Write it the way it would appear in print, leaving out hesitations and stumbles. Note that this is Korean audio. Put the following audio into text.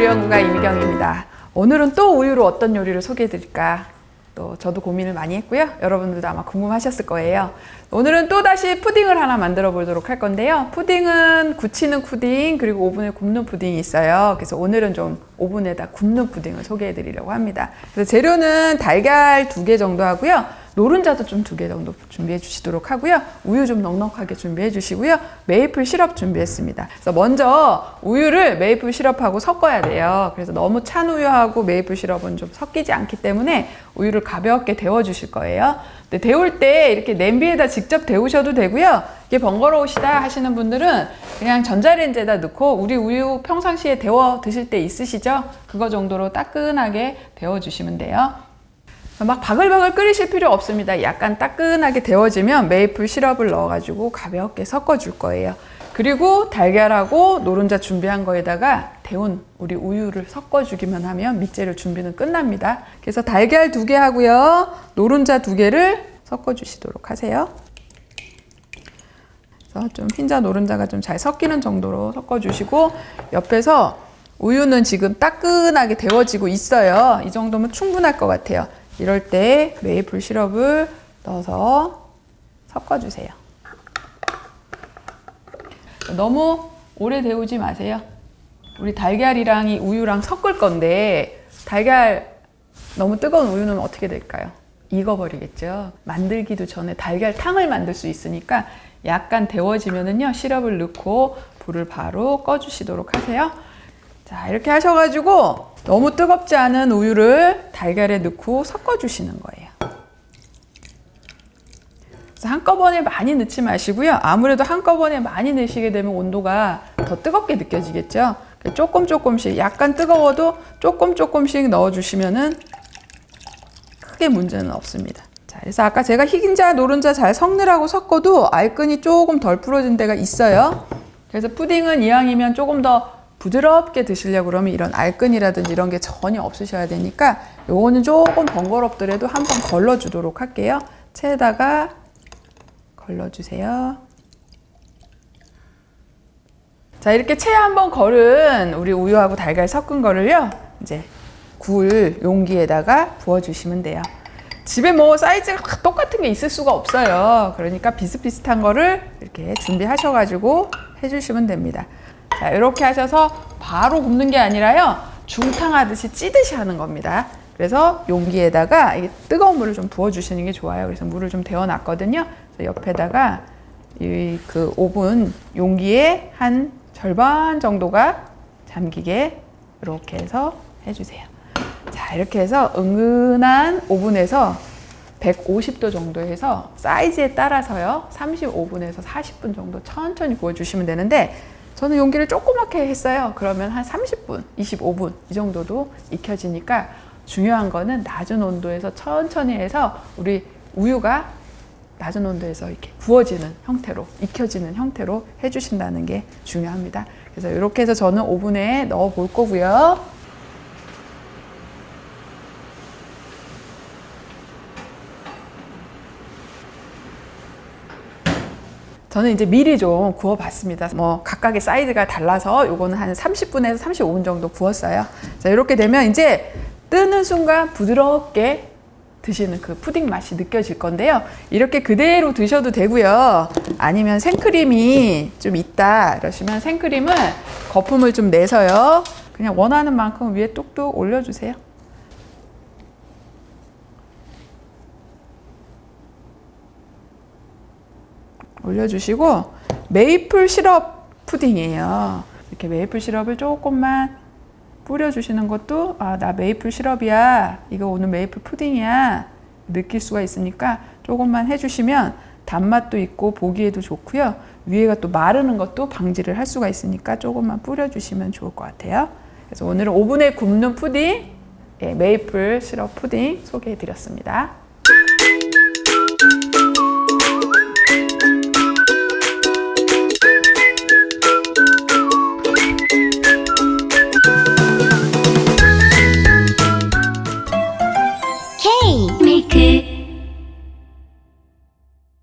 요리연구가 이미경입니다. 오늘은 또 우유로 어떤 요리를 소개해 드릴까? 또 저도 고민을 많이 했고요. 여러분들도 아마 궁금하셨을 거예요. 오늘은 또다시 푸딩을 하나 만들어 보도록 할 건데요. 푸딩은 굳히는 푸딩 그리고 오븐에 굽는 푸딩이 있어요. 그래서 오늘은 좀 오븐에다 굽는 푸딩을 소개해 드리려고 합니다. 그래서 재료는 달걀 2개 정도 하고요. 노른자도 좀 2개 정도 준비해 주시도록 하고요. 우유 좀 넉넉하게 준비해 주시고요. 메이플 시럽 준비했습니다. 그래서 먼저 우유를 메이플 시럽하고 섞어야 돼요. 그래서 너무 찬 우유하고 메이플 시럽은 좀 섞이지 않기 때문에 우유를 가볍게 데워 주실 거예요. 근데 데울 때 이렇게 냄비에다 직접 데우셔도 되고요. 이게 번거로우시다 하시는 분들은 그냥 전자레인지에다 넣고 우리 우유 평상시에 데워 드실 때 있으시죠? 그거 정도로 따끈하게 데워 주시면 돼요. 막 바글바글 끓이실 필요 없습니다. 약간 따끈하게 데워지면 메이플 시럽을 넣어가지고 가볍게 섞어줄 거예요. 그리고 달걀하고 노른자 준비한 거에다가 데운 우리 우유를 섞어주기만 하면 밑재료 준비는 끝납니다. 그래서 달걀 2개 하고요. 노른자 2개를 섞어주시도록 하세요. 그래서 좀 흰자 노른자가 좀 잘 섞이는 정도로 섞어주시고 옆에서 우유는 지금 따끈하게 데워지고 있어요. 이 정도면 충분할 것 같아요. 이럴 때 메이플 시럽을 넣어서 섞어주세요. 너무 오래 데우지 마세요. 우리 달걀이랑 이 우유랑 섞을 건데 달걀 너무 뜨거운 우유 넣으면 어떻게 될까요? 익어버리겠죠. 만들기도 전에 달걀탕을 만들 수 있으니까 약간 데워지면은요 시럽을 넣고 불을 바로 꺼주시도록 하세요. 자, 이렇게 하셔가지고 너무 뜨겁지 않은 우유를 달걀에 넣고 섞어주시는 거예요. 그래서 한꺼번에 많이 넣지 마시고요. 아무래도 한꺼번에 많이 넣으시게 되면 온도가 더 뜨겁게 느껴지겠죠. 조금씩 약간 뜨거워도 조금씩 넣어주시면은 크게 문제는 없습니다. 자, 그래서 아까 제가 흰자, 노른자 잘 섞느라고 섞어도 알끈이 조금 덜 풀어진 데가 있어요. 그래서 푸딩은 이왕이면 조금 더 부드럽게 드시려고 그러면 이런 알끈이라든지 이런 게 전혀 없으셔야 되니까 요거는 조금 번거롭더라도 한번 걸러주도록 할게요. 체에다가 걸러주세요. 자, 이렇게 체에 한번 걸은 우리 우유하고 달걀 섞은 거를요 이제 구울 용기에다가 부어주시면 돼요. 집에 뭐 사이즈가 똑같은 게 있을 수가 없어요. 그러니까 비슷비슷한 거를 이렇게 준비하셔가지고 해주시면 됩니다. 자, 이렇게 하셔서 바로 굽는 게 아니라요 중탕 하듯이 찌듯이 하는 겁니다. 그래서 용기에다가 이게 뜨거운 물을 좀 부어주시는 게 좋아요. 그래서 물을 좀 데워놨거든요. 그래서 옆에다가 그 오븐 용기에 한 절반 정도가 잠기게 이렇게 해서 해주세요. 자, 이렇게 해서 은근한 오븐에서 150도 정도 해서 사이즈에 따라서요 35분에서 40분 정도 천천히 구워주시면 되는데 저는 용기를 조그맣게 했어요. 그러면 한 30분, 25분 이 정도도 익혀지니까 중요한 거는 낮은 온도에서 천천히 해서 우리 우유가 낮은 온도에서 이렇게 구워지는 형태로, 익혀지는 형태로 해주신다는 게 중요합니다. 그래서 이렇게 해서 저는 오븐에 넣어 볼 거고요. 저는 이제 미리 좀 구워봤습니다. 뭐 각각의 사이즈가 달라서 요거는 한 30분에서 35분 정도 구웠어요. 자, 이렇게 되면 이제 뜨는 순간 부드럽게 드시는 그 푸딩 맛이 느껴질 건데요. 이렇게 그대로 드셔도 되고요. 아니면 생크림이 좀 있다 이러시면 생크림을 거품을 좀 내서요. 그냥 원하는 만큼 위에 뚝뚝 올려주세요. 올려주시고 메이플 시럽 푸딩이에요. 이렇게 메이플 시럽을 조금만 뿌려주시는 것도 아, 나 메이플 시럽이야. 이거 오늘 메이플 푸딩이야. 느낄 수가 있으니까 조금만 해주시면 단맛도 있고 보기에도 좋고요. 위에가 또 마르는 것도 방지를 할 수가 있으니까 조금만 뿌려주시면 좋을 것 같아요. 그래서 오늘은 오븐에 굽는 푸딩, 메이플 시럽 푸딩 소개해드렸습니다. 밀크